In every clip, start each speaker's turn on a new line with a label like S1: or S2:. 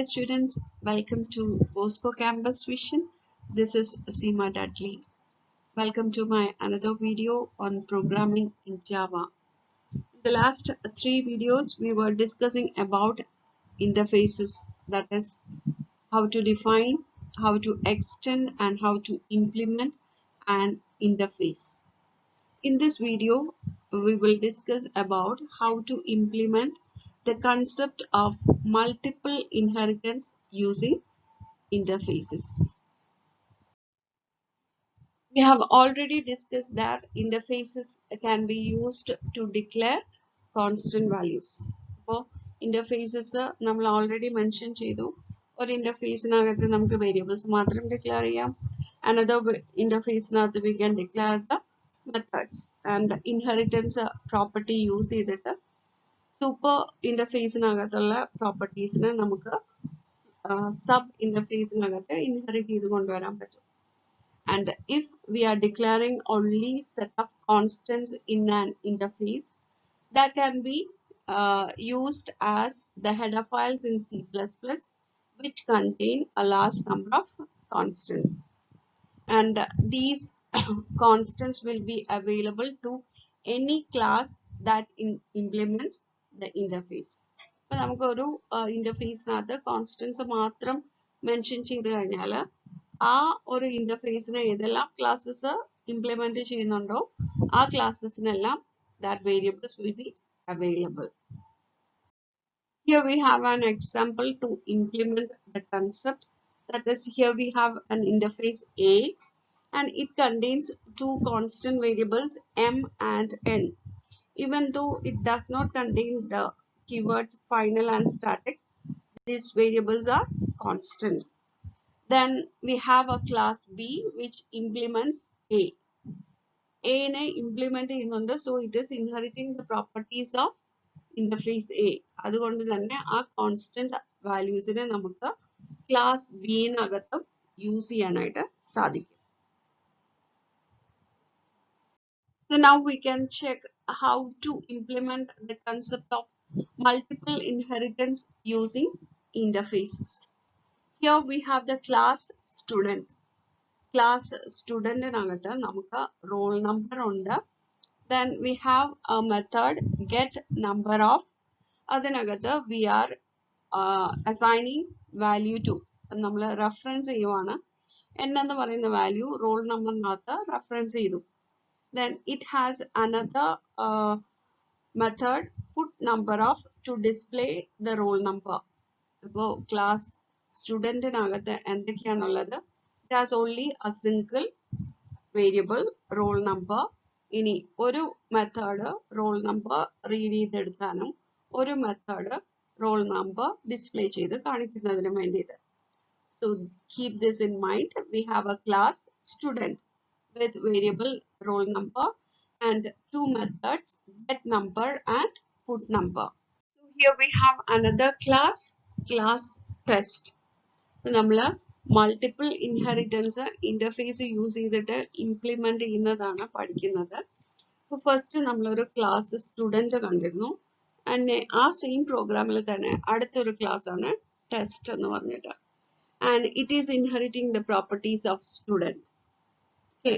S1: Dear students, welcome to Bosco Campus Vision. This is Seema Dudley. Welcome to my another video on programming in Java. In the last three videos, we were discussing about interfaces, that is how to define, how to extend, and how to implement an interface. In this video, we will discuss about how to implement the concept of multiple inheritance using interfaces. We have already discussed that interfaces can be used to declare constant values. അപ്പോൾ interfaces നമ്മൾ already mention ചെയ്തു. ഒരു interfaceനകത്ത് നമുക്ക് variables മാത്രം declare ചെയ്യാം. Another interfaceനകത്ത് we can declare the methods and inheritance property use ചെയ്തിട്ട് super ഇന്റർഫേസിനകത്തുള്ള പ്രോപ്പർട്ടീസിനെ നമുക്ക് sub ഇന്റർഫേസിനകത്ത് inherit ചെയ്ത് കൊണ്ടുവരാൻ പറ്റും. And if we are declaring only set of constants in an interface, that can be used as the header files in C++, which contain a large number of constants. And these constants will be available to any class that implements the interface. അപ്പോൾ നമുക്കൊരു ഇന്റർഫേസിനകത്ത് constants മാത്രം mention ചെയ്ത് കഴിഞ്ഞാൽ ആ ഒരു ഇന്റർഫേസിന് ഏതെല്ലാം classes implement ചെയ്യുന്നുണ്ടോ ആ ക്ലാസ്സസിനെല്ലാം that variables will be available. Here we have an example to implement the concept. That is, here we have an interface A and it contains two constant variables m and n. Even though it does not contain the keywords final and static, these variables are constant. Then we have a class B which implements A. A ne implement ചെയ്യുന്നുണ്ട്, so it is inheriting the properties of interface A. അതുകൊണ്ട് തന്നെ ആ constant valuesനെ നമുക്ക് class B നകത്ത് use ചെയ്യാനായിട്ട് സാധിക്കും. So now we can check how to implement the concept of multiple inheritance using interfaces. Here we have the class student. Class student നകത്ത് നമുക്ക് roll number ഉണ്ട്. Then we have a method get number of. അതിനകത്ത് we are assigning value to. നമ്മൾ reference ചെയ്യുവാണ്. n എന്ന് പറയുന്ന value roll number നകത്ത് reference ചെയ്തു. Then it has another method put number of to display the roll number. അപ്പോൾ class സ്റ്റുഡൻറ്റിനകത്ത് എന്തൊക്കെയാണുള്ളത്? It has only a single variable roll number. ഇനി ഒരു method roll number read ചെയ്തെടുക്കാനും ഒരു method roll number display ചെയ്ത് കാണിക്കുന്നതിനും വേണ്ടിയിട്ട്. So keep this in mind. We have a class student with variable roll number and two methods get number and put number. So here we have another class test. നമ്മൾ multiple inheritance interface use ചെയ്തിട്ട് implement ചെയ്യുന്നതാണ് പഠിക്കുന്നത്. അപ്പോൾ first നമ്മളൊരു class student കണ്ടിരുന്നു. And ആ same പ്രോഗ്രാമിൽ തന്നെ അടുത്തൊരു ക്ലാസ് ആണ് ടെസ്റ്റ് എന്ന് പറഞ്ഞിട്ട്. And it is inheriting the properties of student. Okay,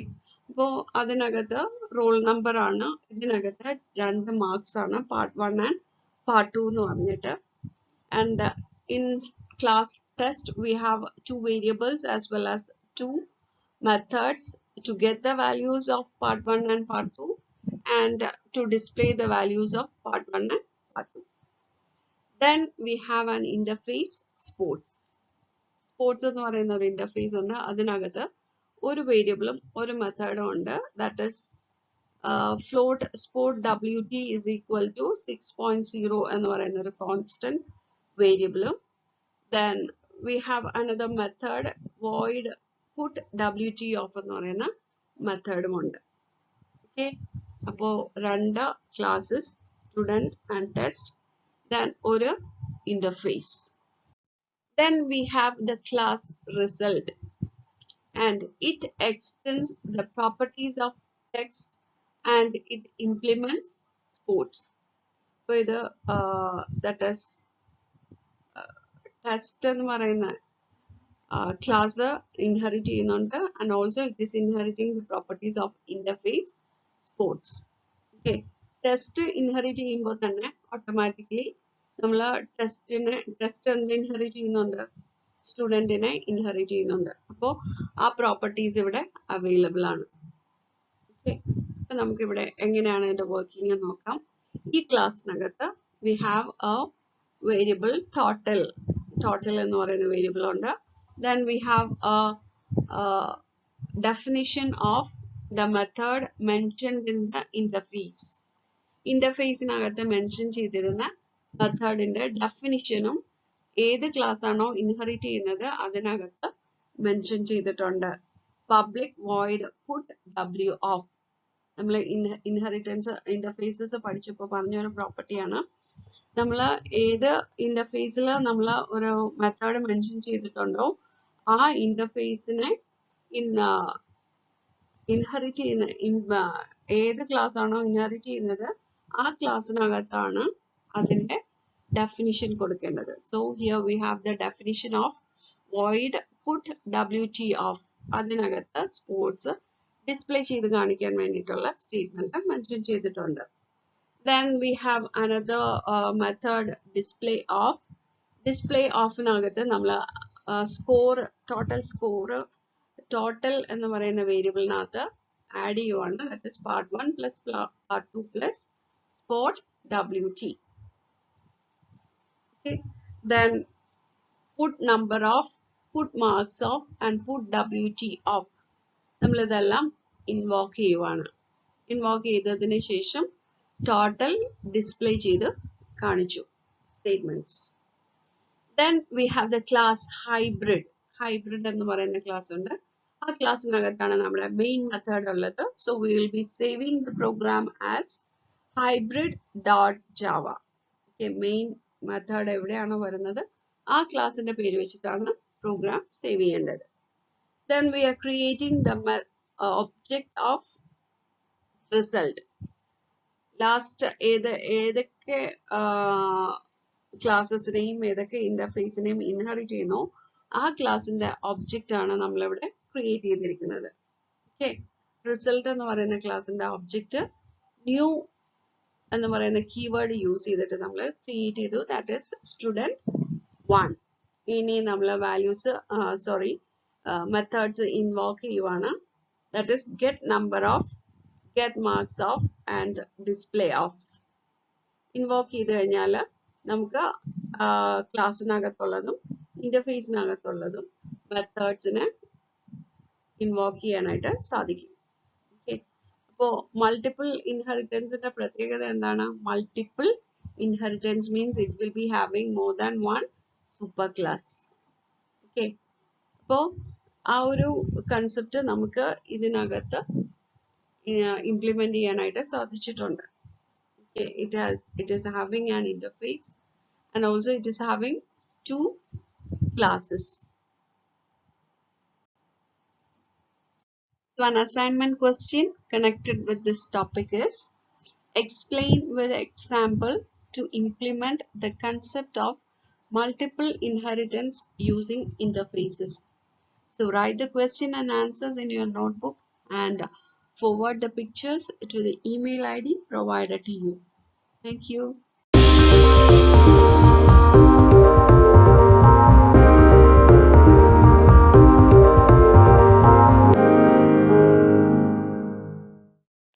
S1: അപ്പോൾ അതിനകത്ത് റോൾ നമ്പർ ആണ്, ഇതിനകത്ത് 2 മാർക്സ് ആണ്, പാർട്ട് 1 ആൻഡ് പാർട്ട് 2 എന്ന് പറഞ്ഞിട്ട്. And in class test we have 2 variables as well as 2 methods to get the values of part 1 and part 2 and to display the values of part 1 and part 2. Then we have an interface sports എന്ന് പറയുന്ന ഒരു interface ഉണ്ട്. അതിനകത്ത് ഒരു വേരിയബിളും ഒരു മെത്തേഡും ഉണ്ട്. That is float sport wt is equal to 6.0 എന്ന് പറയുന്ന ഒരു constant variable. Then we have another method void put wt of എന്ന് പറയുന്ന മെത്തേഡും ഉണ്ട്. ഓക്കെ, അപ്പോൾ 2 classes student and test, then ഒരു interface. Then we have the class result and it extends the properties of text and it implements sports. So ഇത് that is test എന്ന് പറയുന്ന class inherit ചെയ്യുന്നുണ്ട് and also it is inheriting the properties of interface sports. Okay, test inherit ചെയ്യുമ്പോൾ തന്നെ automatically നമ്മൾ test എന്ത് inherit ചെയ്യുന്നുണ്ട്, സ്റ്റുഡൻറ്റിനെ inherit ചെയ്യുന്നുണ്ട്. അപ്പോൾ ആ പ്രോപ്പർട്ടീസ് ഇവിടെ അവൈലബിൾ ആണ്. ഓക്കെ, അപ്പൊ നമുക്കിവിടെ എങ്ങനെയാണ് ഇതിന്റെ വർക്കിംഗ് നോക്കാം. ഈ ക്ലാസ്സിനകത്ത് we have a variable total എന്ന് പറയുന്ന വേരിയബിൾ ഉണ്ട്. Then we have a definition of the method mentioned in the interface. ഇന്റർഫേസിനകത്ത് മെൻഷൻ ചെയ്തിരുന്ന മെത്തേഡിന്റെ ഡെഫിനിഷനും ഏത് ക്ലാസ് ആണോ ഇൻഹെറിറ്റ് ചെയ്യുന്നത് അതിനകത്ത് മെൻഷൻ ചെയ്തിട്ടുണ്ട്. Public void put w of. നമ്മൾ ഇൻഹെറിറ്റൻസ് ഇന്റർഫേസസ് പഠിച്ചപ്പോൾ പറഞ്ഞൊരു പ്രോപ്പർട്ടിയാണ്. നമ്മൾ ഏത് ഇന്റർഫേസിൽ നമ്മൾ ഒരു മെത്തേഡ് മെൻഷൻ ചെയ്തിട്ടുണ്ടോ ആ ഇന്റർഫേസിനെ ഇൻഹെറിറ്റ് ചെയ്യുന്ന ഏത് ക്ലാസ് ആണോ ഇൻഹെറിറ്റ് ചെയ്യുന്നത് ആ ക്ലാസ്സിനകത്താണ് അതിന്റെ ഡെഫിനിഷൻ കൊടുക്കേണ്ടത്. So here we have the definition of void put wt of. അതിനകത്ത് സ്പോർട്സ് ഡിസ്പ്ലേ ചെയ്ത് കാണിക്കാൻ വേണ്ടിയിട്ടുള്ള സ്റ്റേറ്റ്മെന്റ് മെൻഷൻ ചെയ്തിട്ടുണ്ട്. Then we have another method display off. Display off നകത്ത് നമ്മൾ സ്കോർ, ടോട്ടൽ എന്ന് പറയുന്ന വേരിയബിളിനകത്ത് ആഡ് ചെയ്യുവാണ്. That is part 1 plus part 2 plus sport wt. Okay, then put number of, put marks of and put wt off. നമ്മൾ ഇതെല്ലാം invoke ചെയ്യുവാണ്. Invoke ചെയ്തതിന് ശേഷം ടോട്ടൽ ഡിസ്പ്ലേ ചെയ്ത് കാണിച്ചു statements. Then we have the class hybrid. Hybrid എന്ന് പറയുന്ന class ഉണ്ട്. ആ ക്ലാസ്സിനകത്താണ് നമ്മുടെ മെയിൻ മെത്തേഡ് ഉള്ളത്. So we will be saving the program as hybrid.java. Okay, main method എവിടെയാണോ വരുന്നത് ആ ക്ലാസിന്റെ പേര് വെച്ചിട്ടാണ് പ്രോഗ്രാം സേവ് ചെയ്യേണ്ടത്. Then we are creating the object of result. Last ഏതൊക്കെ ക്ലാസ്സസിനെയും ഏതൊക്കെ ഇന്റർഫേസിനെയും ഇൻഹെറിറ്റ് ചെയ്യുന്നു ആ ക്ലാസിന്റെ ഒബ്ജക്റ്റ് ആണ് നമ്മളിവിടെ ക്രിയേറ്റ് ചെയ്തിരിക്കുന്നത്. ഓക്കെ, റിസൾട്ട് എന്ന് പറയുന്ന ക്ലാസിന്റെ ഒബ്ജക്റ്റ് ന്യൂ എന്ന് പറയുന്ന കീവേഡ് യൂസ് ചെയ്തിട്ട് നമ്മൾ ക്രിയേറ്റ് ചെയ്തു. That is student 1. ഇനി നമ്മൾ വാല്യൂസ് മെത്തേഡ്സ് ഇൻവോക്ക് ചെയ്യുവാണ്. That is get number of, get marks of and display of. Invoke ചെയ്ത് കഴിഞ്ഞാൽ നമുക്ക് ക്ലാസ്സിനകത്തുള്ളതും ഇന്റർഫേസിനകത്തുള്ളതും മെത്തേഡ്സിനെ ഇൻവോക്ക് ചെയ്യാനായിട്ട് സാധിക്കും. ഓക്കെ, അപ്പോൾ മൾട്ടിപ്പിൾ ഇൻഹെറിറ്റൻസിന്റെ പ്രത്യേകത എന്താണ്? Multiple inheritance means it will be having more than one super class. Okay, അപ്പോൾ ആ ഒരു കൺസെപ്റ്റ് നമുക്ക് ഇതിനകത്ത് implement ചെയ്യാനായിട്ട് സാധിച്ചിട്ടുണ്ട്. Okay, it is having an interface and also it is having 2 classes. So an assignment question connected with this topic is explain with example to implement the concept of multiple inheritance using interfaces. So write the question and answers in your notebook and forward the pictures to the email ID provided to you. Thank you.